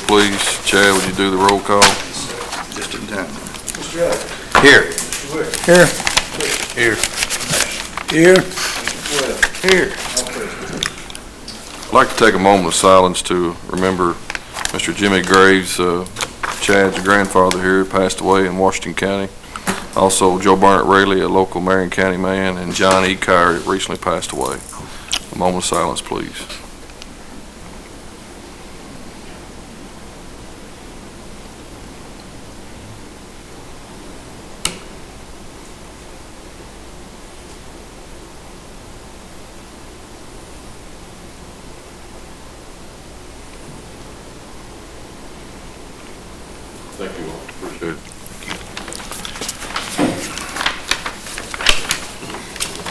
please. Chad, would you do the roll call? Just in time. Mr. Elliott. Here. Mr. Wood. Here. Here. Here. Mr. Webb. Here. All present. I'd like to take a moment of silence to remember Mr. Jimmy Graves, Chad's grandfather here, passed away in Washington County. Also, Joe Barnett Rayleigh, a local Marion County man, and John E. Kyer recently passed away. A moment of silence, please. Thank you all. Appreciate it.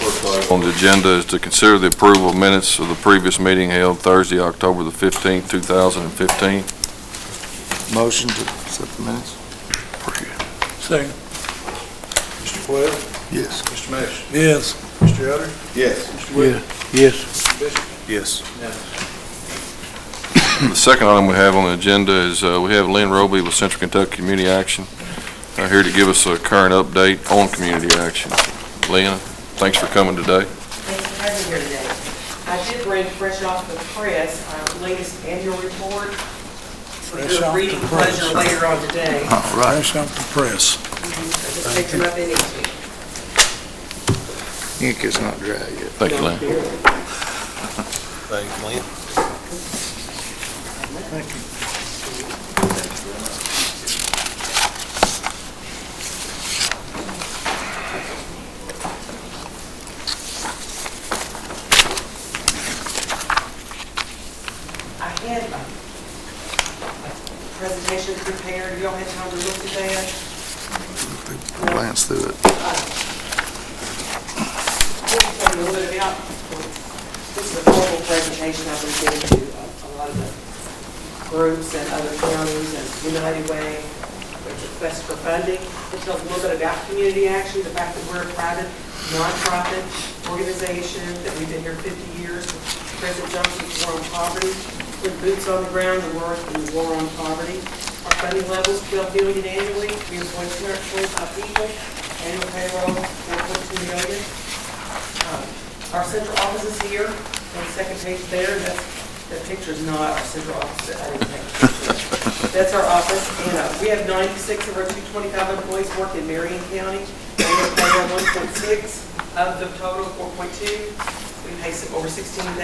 First item on the agenda is to consider the approval of minutes of the previous meeting held Thursday, October the 15th, 2015. Motion to accept the minutes? Second. Mr. Webb. Yes. Mr. Mesh. Yes. Mr. Elder. Yes. Mr. Wood. Yes. Mr. Bishop. Yes. Unanimous. The second item we have on the agenda is we have Lynn Roby with Central Kentucky Community Action here to give us a current update on community action. Lynn, thanks for coming today. Thanks for having me here today. I did bring fresh off the press our latest annual report for Fresh your off reading the press. pleasure later on today. All right. Fresh off the press. Just pick them up any to. Ink is not dry yet. Thank you, Lynn. Thank you, Lynn. Thank you. I had a presentation prepared. You all had time to look at that? Glance through it. Let me tell you a little bit about, this is a formal presentation I've been giving to a lot of the groups and other counties and United Way, which request for funding. It tells a little bit about community action, the fact that we're a private, nonprofit organization, that we've been here 50 years. President Johnson's War on Poverty, with boots on the ground, the work in the war on poverty. Our funding level is $12 million annually. We employ 225 people. Annual payroll, $4.2 million. Our central office is here on the second page there. That picture is not our central office. I didn't take a picture. That's our office. And we have 96 of our 225 employees work in Marion County. Annual payroll 1.6 of the total 4.2. We pay over $16,000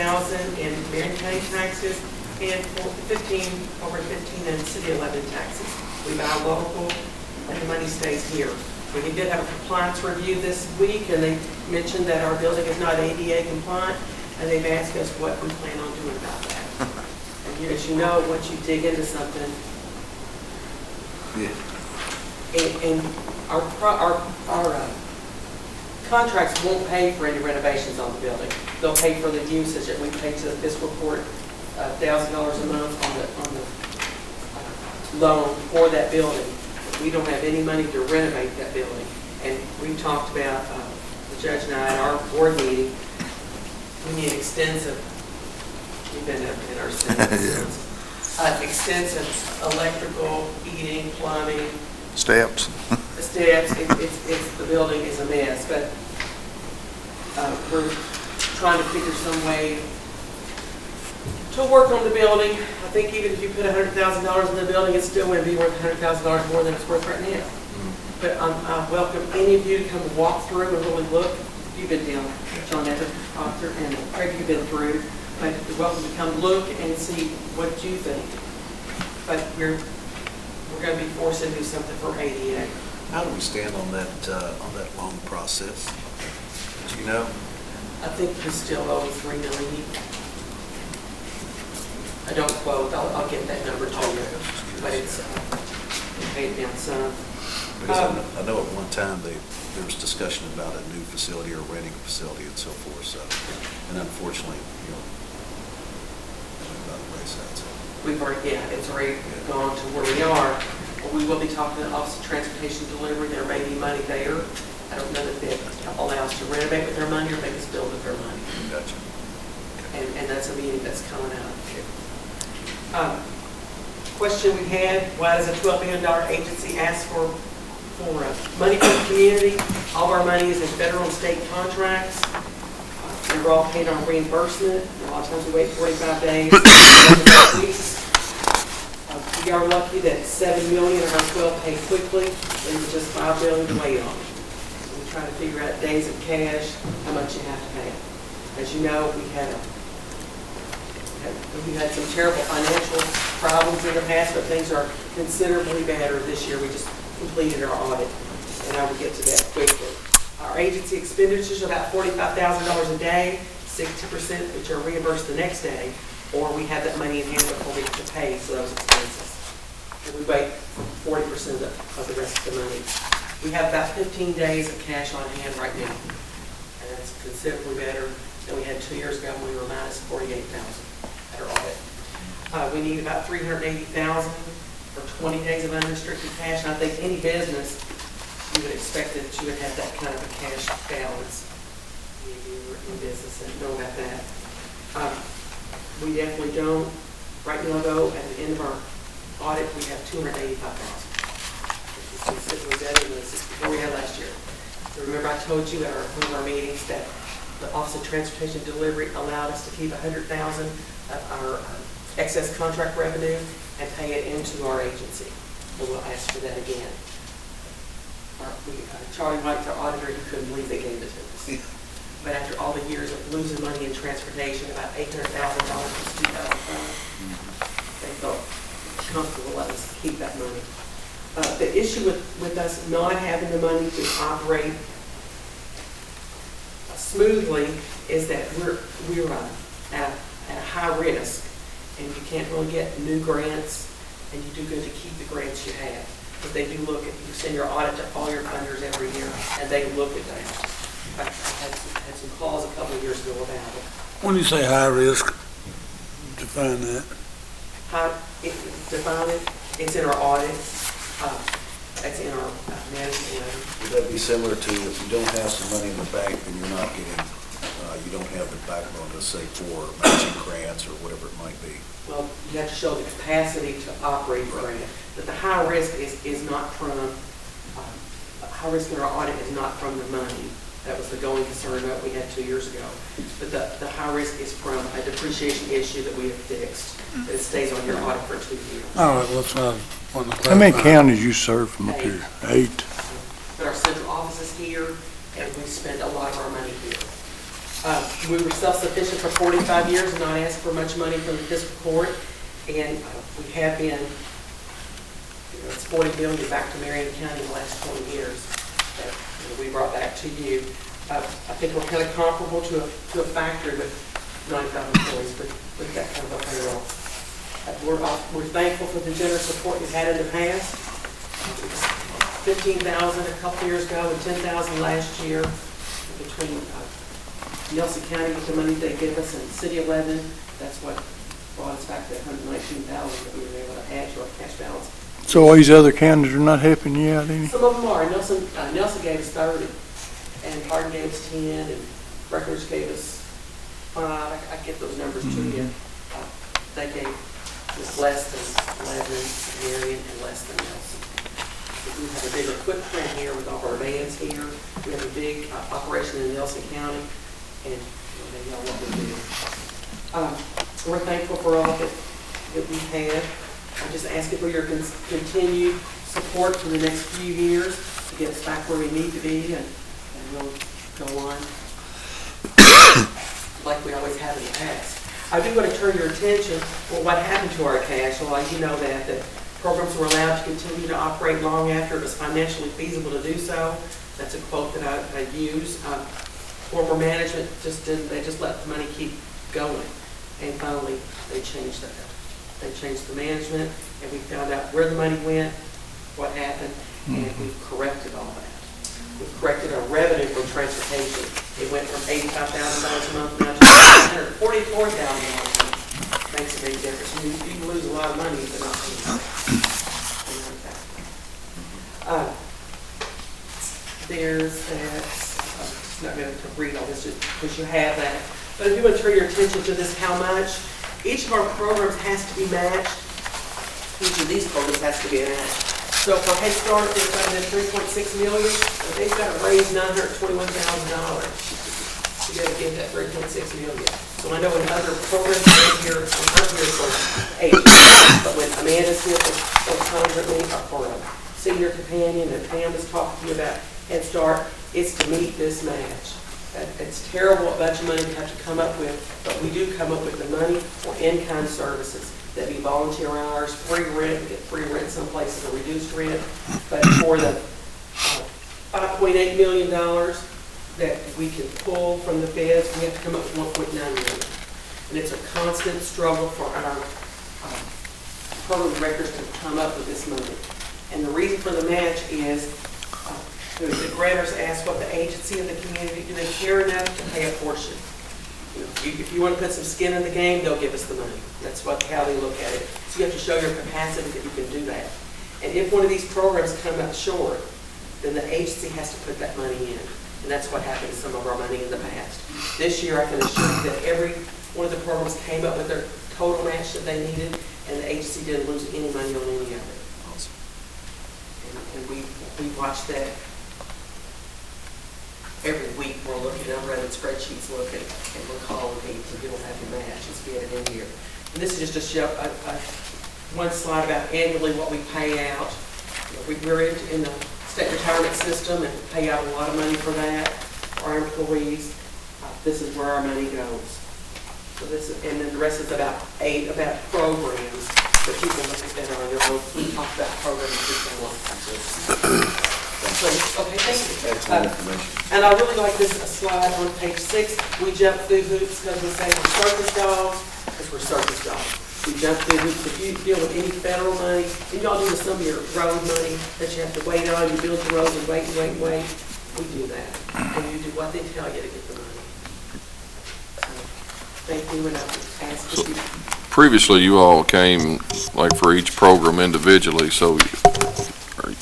in Marion County taxes and over 15 in City 11 taxes. We buy local and the money stays here. We did have a compliance review this week and they mentioned that our building is not ADA compliant and they've asked us what we plan on doing about that. And as you know, once you dig into something, and our contracts won't pay for any renovations on the building. They'll pay for the usage that we pay to the fiscal court, $1,000 a month on the loan for that building. We don't have any money to renovate that building. And we talked about, the judge and I at our board meeting, we need extensive, we've been in our city, extensive electrical, heating, plumbing, Steps. steps. The building is a mess, but we're trying to figure some way to work on the building. I think even if you put $100,000 in the building, it's still going to be worth $100,000 more than it's worth right now. But I welcome any of you to come and walk through and really look. You've been down, John Evans, Proctor, and Craig, you've been through. But you're welcome to come look and see what you think. But we're going to be forced to do something for ADA. How do we stand on that loan process? Do you know? I think we still owe $3 million. I don't quote. I'll get that number to you, but it's we paid down some. Because I know at one time there was discussion about a new facility or renting a facility and so forth. So, and unfortunately, about the wayside. So. We've already, it's already gone to where we are. We will be talking to the Office of Transportation Delivery. There may be money there. I don't know that they allow us to renovate with their money or make us build with their money. Gotcha. And that's a meeting that's coming up. question we had, why does a $12 million agency ask for money from the community? All of our money is in federal and state contracts. And we're all paid on reimbursement. A lot of times we wait 45 days, 11 weeks. We are lucky that 7 million of our 12 paid quickly, and just 5 million to wait on. So we try to figure out days of cash, how much you have to pay. As you know, we had some terrible financial problems in the past, but things are considerably better this year. We just completed our audit, and I will get to that quickly. Our agency expenditures are about $45,000 a day, 60% which are reimbursed the next day, or we have that money in hand before we have to pay for those expenses. And we wait 40% of the rest of the money. We have about 15 days of cash on hand right now, and that's considerably better than we had 2 years ago when we were minus $48,000 at our audit. We need about $380,000 for 20 days of unrestricted cash, and I think any business, you would expect that you would have that kind of a cash balance if you were in business and know about that. We definitely don't. Right now, though, at the end of our audit, we have $285,000. It was better than what we had last year. So remember, I told you at one of our meetings that the Office of Transportation Delivery allowed us to keep $100,000 of our excess contract revenue and pay it into our agency. So we'll ask for that again. Charlie White, our auditor, he couldn't believe they gave it to us. But after all the years of losing money in transportation, about $800,000 since 2005, they felt comfortable letting us keep that money. The issue with us not having the money to operate smoothly is that we're at a high risk, and you can't really get new grants, and you do good to keep the grants you have. But they do look at, you send your audit to all your funders every year, and they look at that. I had some calls a couple of years ago about it. When you say high risk, define that. Define it, it's in our audit, it's in our management letter. Would that be similar to if you don't have some money in the bank, then you're not getting, you don't have the backbone to say for matching grants or whatever it might be? Well, you have to show the capacity to operate the grant. But the high risk is not from, high risk in our audit is not from the money. That was the going concern that we had 2 years ago. But the high risk is from a depreciation issue that we have fixed. It stays on your audit for 2 years. All right, well, that's what I want to clarify. How many counties you serve from up here? 8. But our central office is here, and we spend a lot of our money here. We were self-sufficient for 45 years and not asked for much money from the fiscal court, and we have been, it's $40 billion back to Marion County in the last 20 years that we brought back to you. I think we're kind of comparable to a factory with 95 employees, but with that kind of a payroll. We're thankful for the generous support we've had in the past. $15,000 a couple years ago and $10,000 last year between Nelson County with the money they give us and City of Lebanon. That's what brought us back to $119,000 that we were able to add to our cash balance. So all these other counties are not helping you out any? Some of them are. Nelson gave us 30, and Hardin gave us 10, and Breckenridge gave us 5. I get those numbers to you. They gave us less than Lebanon, Marion, and less than Nelson. We have a bigger footprint here with all of our vans here. We have a big operation in Nelson County, and they know what we do. We're thankful for all that we've had. I'm just asking for your continued support for the next few years to get us back where we need to be, and we'll go on like we always have in the past. I do want to turn your attention, well, what happened to our cash? Well, you know that the programs were allowed to continue to operate long after it was financially feasible to do so. That's a quote that I use. Former management they just let the money keep going, and finally they changed that. They changed the management, and we found out where the money went, what happened, and we've corrected all that. We've corrected our revenue from transportation. It went from $85,000 a month now to $144,000 a month. Makes a big difference. You can lose a lot of money if they're not paying there's that. I'm just not going to read all this just because you have that. But I do want to turn your attention to this, how much. Each of our programs has to be matched each of these programs has to be an act. So for Head Start, they're funded $3.6 million, but they've got to raise $921,000 to be able to get that $3.6 million. So I know in other programs, I'm here for 8, but when Amanda's here for constantly, or for a senior companion, and Pam is talking to you about Head Start, it's to meet this match. It's terrible what bunch of money we have to come up with, but we do come up with the money for in-kind services. That'd be volunteer hours, free rent, we get free rent some places, or reduced rent. But for the $5.8 million that we can pull from the feds, we have to come up with $1.9 million. And it's a constant struggle for our program directors to come up with this money. And the reason for the match is the grantors ask what the agency of the community, do they care enough to pay a portion? If you want to put some skin in the game, they'll give us the money. That's how they look at it. So you have to show your capacity that you can do that. And if one of these programs come up short, then the agency has to put that money in. And that's what happened to some of our money in the past. This year, I can assure you that every one of the programs came up with their total match that they needed, and the agency didn't lose any money on any of it. And we watch that every week. We're looking, I'm running spreadsheets looking, and we're calling people who don't have the match. Let's get it in here. And this is just to show one slide about annually what we pay out. We're in the state retirement system and pay out a lot of money for that for our employees. This is where our money goes. So this is, and then the rest is about programs that people look at that are on their own. We talk about programs before. Okay, thank you. Excellent information. And I really like this slide on page 6. We jump through hoops because we say we're circus dogs, because we're circus dogs. We jump through hoops. If you deal with any federal money, and y'all do with some of your road money that you have to wait on, you build the roads and wait, we do that. And you do what they tell you to get the money. So, thank you, and I ask if you... Previously, you all came, like, for each program individually, so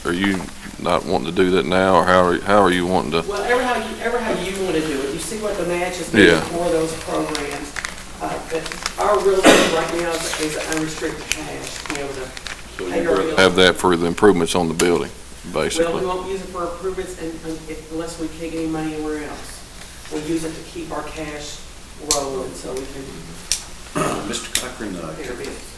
are you not wanting to do that now, or how are you wanting to? Well, ever how you want to do it. You see what the match is doing for those programs. But our real thing right now is unrestricted cash to be able to pay our bills. Have that for the improvements on the building, basically. Well, we won't use it for improvements unless we can't get any money anywhere else. We'll use it to keep our cash rolling so we can Mr. Cochran, pay our bills.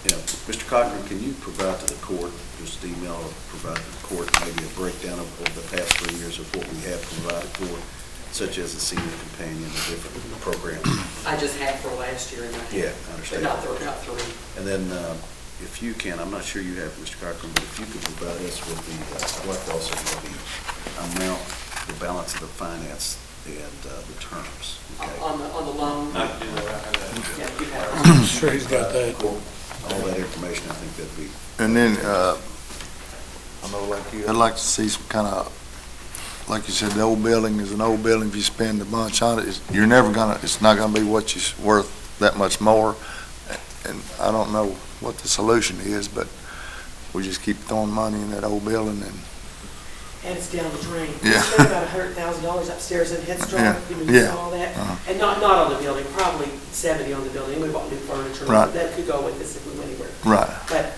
Mr. Cochran, can you provide to the court, just email or provide to the court maybe a breakdown of over the past 3 years of what we have provided for, such as the senior companion, the different programs? I just had for last year in my Yeah, head. I understand. But not three. And then, if you can, I'm not sure you have, Mr. Cochran, but if you could provide us with the, I'd like to also know the amount, the balance of the finance and the terms. Okay? On the loan. Yeah, you have it. I'm sure he's got that. All that information, I think that'd be. And then, I know like you, I'd like to see some kind of, like you said, the old building is an old building. If you spend a bunch on it, you're never gonna, it's not gonna be what you're worth that much more. And I don't know what the solution is, but we just keep throwing money in that old building and. And it's down the drain. Yeah. We spent about $100,000 upstairs in Head Start, you saw all that. And not on the building, probably 70 on the building. We bought new furniture. Right. That could go with us if we went anywhere. Right. But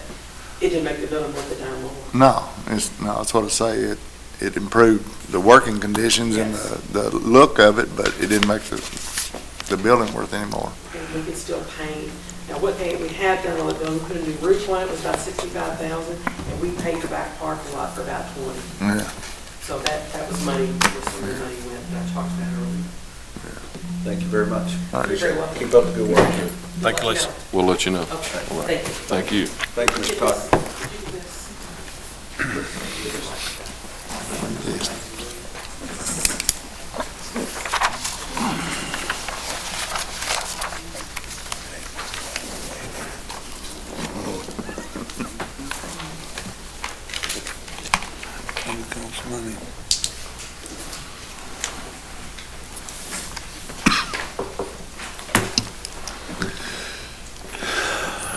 it didn't make the building worth the dime more. No, that's what I say. It improved the working conditions and the look of it, but it didn't make the building worth any more. And we could still paint. Now, what we had done on the building, put a new roof on it, was about $65,000, and we paid the back parking lot for about $20,000. Yeah. So that was money, where some of the money went, that I talked about earlier. Thank you very much. All right. You're very welcome. Keep up the good work. Thank you, Lisa. We'll let you know. Okay, thank you. Thank you. Thank you, Mr. Cochran. Here comes money.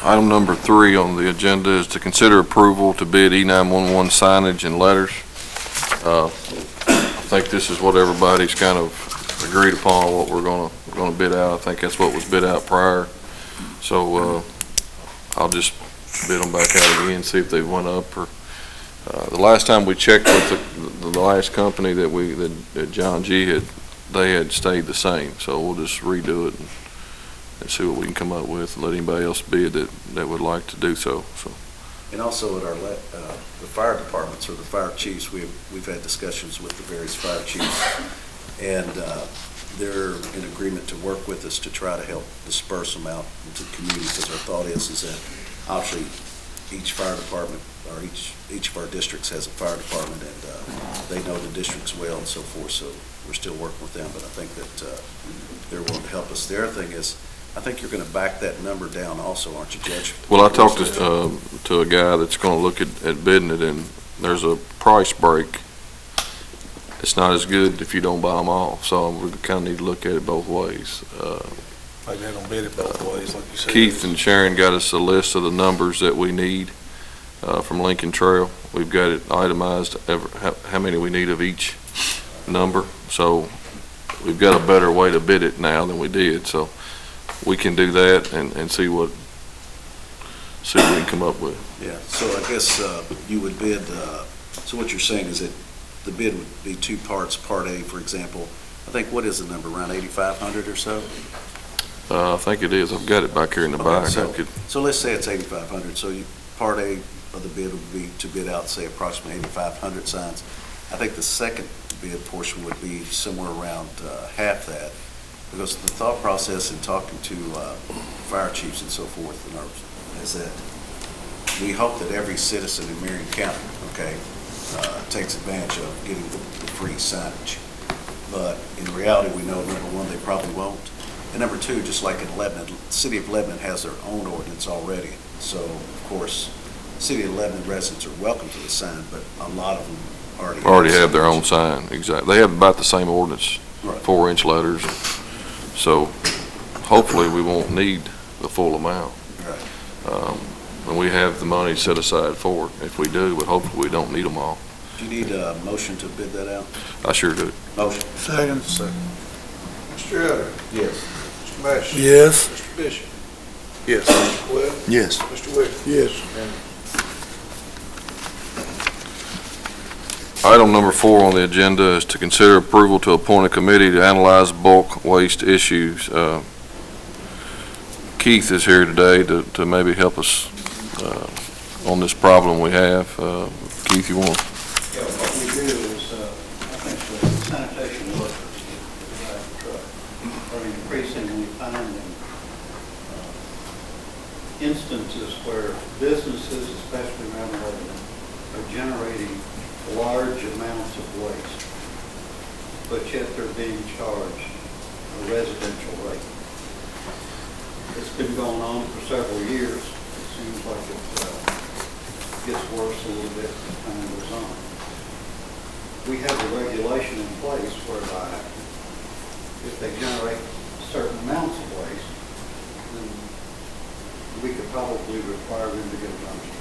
Item number 3 on the agenda is to consider approval to bid E911 signage and letters. I think this is what everybody's kind of agreed upon, what we're gonna bid out. I think that's what was bid out prior. So, I'll just bid them back out again, see if they went up or, the last time we checked with the last company that John G. they had stayed the same, so we'll just redo it and see what we can come up with, and let anybody else bid that would like to do so. And also at our, the fire departments or the fire chiefs, we've had discussions with the various fire chiefs, and they're in agreement to work with us to try to help disperse them out into the community, because our thought is that obviously each fire department or each of our districts has a fire department, and they know the districts well and so forth, so we're still working with them, but I think that they're willing to help us. The other thing is, I think you're going to back that number down also, aren't you, Judge? Well, I talked to a guy that's going to look at bidding it, and there's a price break. It's not as good if you don't buy them all, so we kind of need to look at it both ways. Like they don't bid it both ways, like you said. Keith and Sharon got us a list of the numbers that we need from Lincoln Trail. We've got it itemized, how many we need of each number, so we've got a better way to bid it now than we did, so we can do that and see what we can come up with. Yeah, so I guess you would bid, so what you're saying is that the bid would be two parts. Part A, for example, I think, what is the number, around 8,500 or so? I think it is. I've got it back here in the back. So let's say it's 8,500, so part A of the bid would be to bid out, say, approximately 8,500 signs. I think the second bid portion would be somewhere around half that, because the thought process in talking to fire chiefs and so forth is that we hope that every citizen in Marion County, takes advantage of getting the free signage. But in reality, we know, number one, they probably won't. And number two, just like in Lebanon, the city of Lebanon has their own ordinance already. So, of course, the city of Lebanon residents are welcome to the sign, but a lot of them already have their own sign, exactly. They have about the same ordinance, Right. 4-inch letters. So hopefully we won't need the full amount. Right. And we have the money set aside for it if we do, but hopefully we don't need them all. Do you need a motion to bid that out? I sure do. Motion. Second. Mr. Elder? Yes. Mr. Mash? Yes. Mr. Bishop? Yes. Mr. Webb? Yes. Mr. Wiggins? Yes. Item number 4 on the agenda is to consider approval to appoint a committee to analyze bulk waste issues. Keith is here today to maybe help us on this problem we have. Keith, you want to? Yeah, what we do is, I think the sanitation workers drive the truck are increasingly finding instances where businesses, especially around Lebanon, are generating large amounts of waste, but yet they're being charged a residential rate. It's been going on for several years. It seems like it gets worse a little bit as time goes on. We have a regulation in place whereby if they generate certain amounts of waste, then we could probably require them to get a dumpster.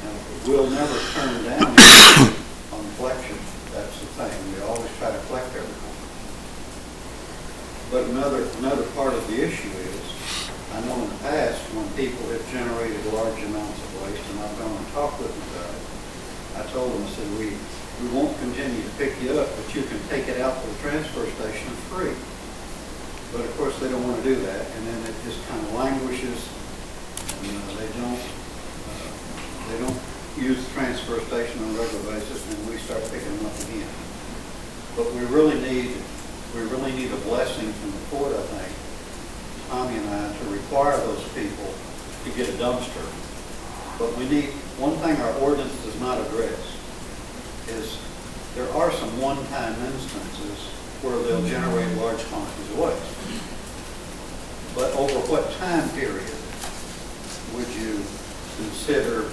Now, we'll never turn down on collection. That's the thing. We always try to collect everything. But another part of the issue is, I know in the past when people have generated large amounts of waste, and I've gone and talked with them about it, I told them, I said, we won't continue to pick you up, but you can take it out to the transfer station free. But of course, they don't want to do that, and then it just kind of languishes, and they don't use the transfer station on a regular basis, and we start picking them up again. But we really need a blessing from the court, I think, Tommy and I, to require those people to get a dumpster. But we need, one thing our ordinance does not address is there are some one-time instances where they'll generate large quantities of waste. But over what time period would you consider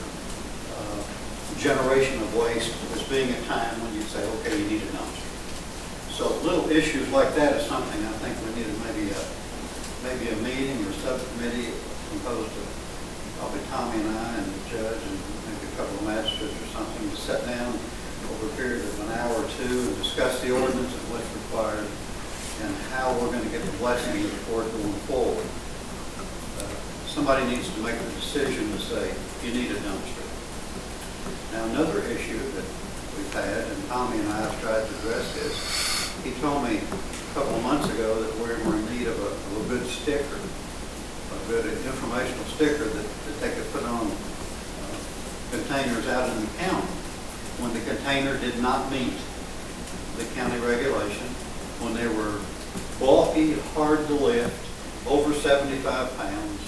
generation of waste as being a time when you say, okay, you need a dumpster? So little issues like that is something I think we need maybe a meeting or subcommittee composed of probably Tommy and I and the judge and maybe a couple of magistrates or something to sit down over a period of an hour or two and discuss the ordinance and what's required and how we're going to get the blessing of the court going forward. somebody needs to make the decision to say, you need a dumpster. Now, another issue that we've had, and Tommy and I have tried to address this, he told me a couple of months ago that we were in need of a good sticker, a good informational sticker that they could put on containers out in the county. When the container did not meet the county regulation, when they were bulky, hard to lift, over 75 pounds,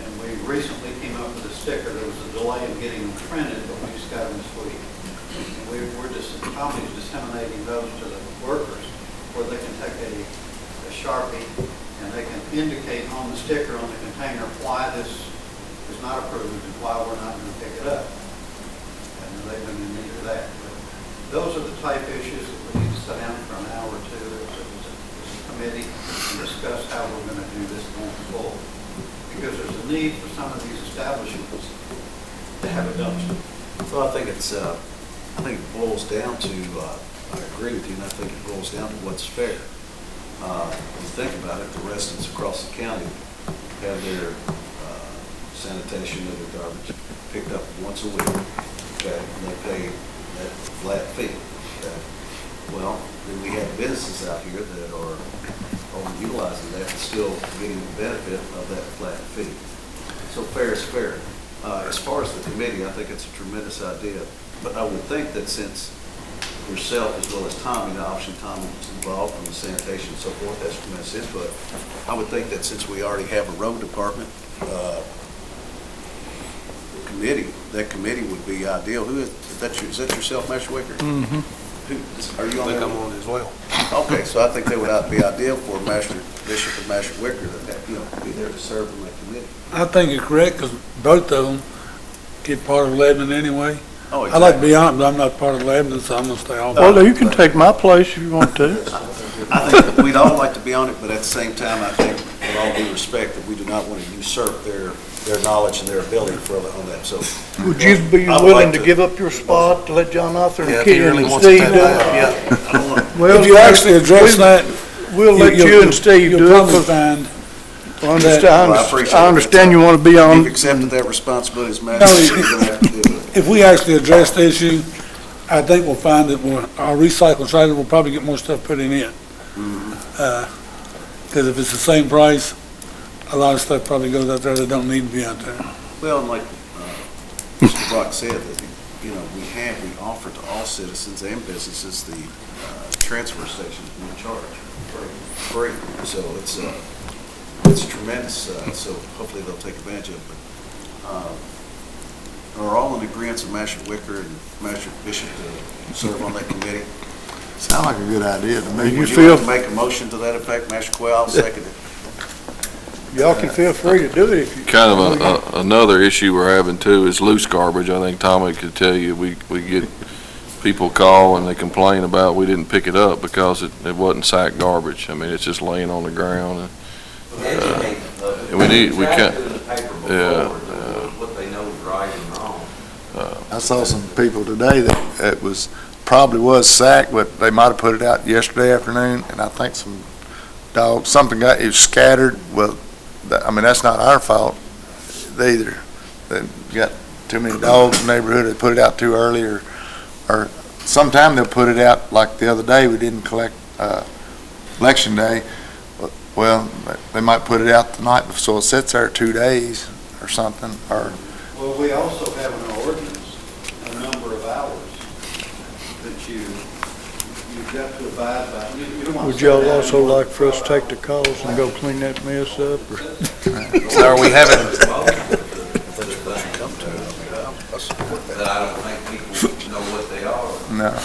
and we recently came up with a sticker. There was a delay in getting them printed, but we just got them this week. And we're just, Tommy's disseminating those to the workers where they can take a Sharpie and they can indicate on the sticker on the container why this is not approved and why we're not going to pick it up. And they've been in need of that. But those are the type issues that we need to sit down for an hour or two as a committee and discuss how we're going to do this going forward. Because there's a need for some of these establishments to have a dumpster. Well, I think it boils down to, I agree with you, and I think it boils down to what's fair. When you think about it, the residents across the county have their sanitation of their garbage picked up once a week, okay, and they pay that flat fee, okay? Well, then we have businesses out here that are utilizing that and still getting the benefit of that flat fee. So fair is fair. As far as the committee, I think it's a tremendous idea, but I would think that since yourself as well as Tommy, now obviously Tommy was involved in the sanitation and so forth, that's tremendous input. I would think that since we already have a road department committee, that committee would be ideal. Who is that? Is that yourself, Master Wicker? Mm-hmm. Are you on there? I'm on as well. Okay, so I think they would be ideal for Master Bishop and Master Wicker that be there to serve in that committee. I think it's correct, because both of them get part of Lebanon anyway. Oh, I like to be on it, but I'm not part of Lebanon, so I'm gonna stay off. Well, you can take my place if you want to. I think we'd all like to be on it, but at the same time, I think, with all due respect, that we do not want to usurp their knowledge and their ability on that, so. Would you be I would willing like to give up your spot to let John Arthur Yeah, and if he Ken really and wants to Steve take do that, it? yeah. I don't want Well, If you actually address that, We'll let you and Steve you'll do it, probably 'cause find, I Well, I appreciate I it. understand you want to be You've on. accepted that responsibility as No, manager, you're gonna have to do it. if we actually address the issue, I think we'll find that our recycle trailer will probably get more stuff put in it. Because if it's the same price, a lot of stuff probably goes out there that don't need to be out there. Well, and like Mr. Brock said, that, we offer to all citizens and businesses the transfer station at no charge, free. So it's tremendous, so hopefully they'll take advantage of it. But are all in agreement of Master Wicker and Master Bishop to serve on that committee? Sound like a good idea to me. You Would feel- like to make a motion to that effect, Master Quayle? I'll second it. Y'all can feel free to do it if you. Kind of another issue we're having too is loose garbage. I think Tommy could tell you, we get people call and they complain about we didn't pick it up because it wasn't sack garbage. I mean, it's just laying on the ground. And we can't, yeah. What they know is right and wrong. I saw some people today that it probably was sacked, but they might have put it out yesterday afternoon, and I think some dogs, it was scattered. Well, that's not our fault either. They got too many dogs in the neighborhood, they put it out too early, or sometime they'll put it out, like the other day, we didn't collect, election day. Well, they might put it out the night before, so it sits there 2 days or something, or. Well, we also have in our ordinance a number of hours that you've got to abide by. You don't want to Would y'all sit down also and work like for us to for take the calls and go clean that mess up? Or? So are we having, That I don't think people know what they are. No.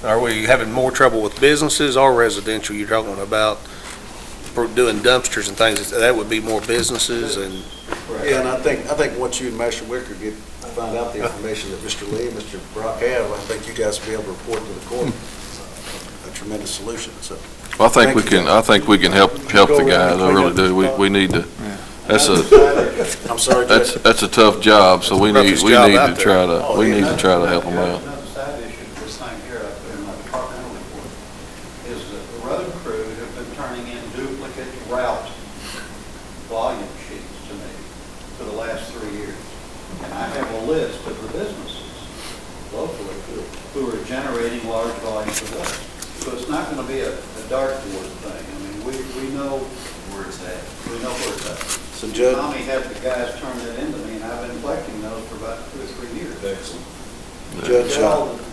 are we having more trouble with businesses or residential? You're talking about doing dumpsters and things, that would be more businesses and. Yeah, and I think once you and Master Wicker find out the information that Mr. Lee and Mr. Brock have, I think you guys will be able to report to the court a tremendous solution, so. I think we can help the guys. I really do. We need to, I'm sorry, Judge. that's a tough job, so we need Roughest job out to there. try to help them out. Another side issue to this thing here, I put in my departmental report, is that the road crew have been turning in duplicate route volume sheets to me. list of the businesses locally who are generating large volumes of waste. So it's not going to be a dartboard thing. I mean, we know where it's at. We know where it's at. So Judge, Tommy had the guys turn it into me, and I've been collecting those for about 2 or 3 years. excellent. Judge,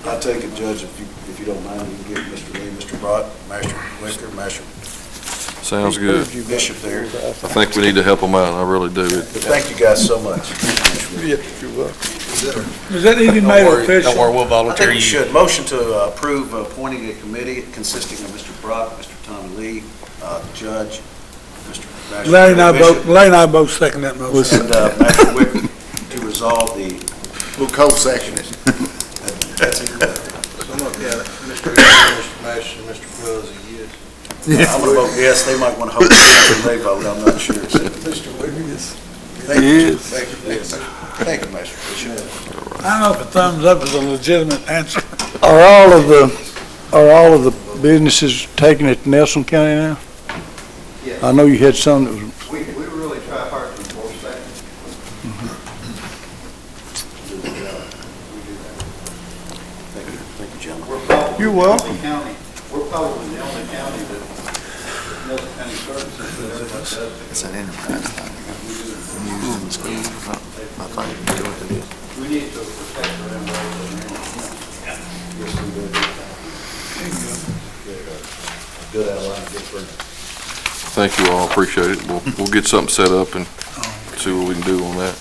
I take it, Judge, if you don't mind, you can give Mr. Lee, Mr. Brott, Master Wicker, Master Sounds good. Bishop there. I think we need to help them out, I really do. But thank you guys so much. Yeah, you're welcome. Is that even made official? Don't worry, we'll I volunteer think we you. should. Motion to approve appointing a committee consisting of Mr. Brock, Mr. Tommy Lee, the judge, Mr. Master Larry and I Bishop, both second that motion. and Master Wicker to resolve the, We'll co-section it. that's it. So look at it, Mr. Mr. Master, Mr. Wells, yes. I'm going to vote yes. They might want to hold it they vote. I'm not sure. Mr. Wiggins. Thank you. Yes. Thank you. Thank you, Master Bishop. I don't know if a thumbs up is a legitimate answer. Are all of the businesses taking it to Nelson County now? Yes. I know you had some that was, We really try hard to enforce that. We do that. Thank you, gentlemen. We're probably You're the welcome. only county, we're probably the only county that Nelson County Services does. It's an enterprise thing. Used in the school. I think that's what it is. We need to protect our environment. Yes, we do. Good outline, good for Thank you all, appreciate it. We'll get something set up and see what we can do on that.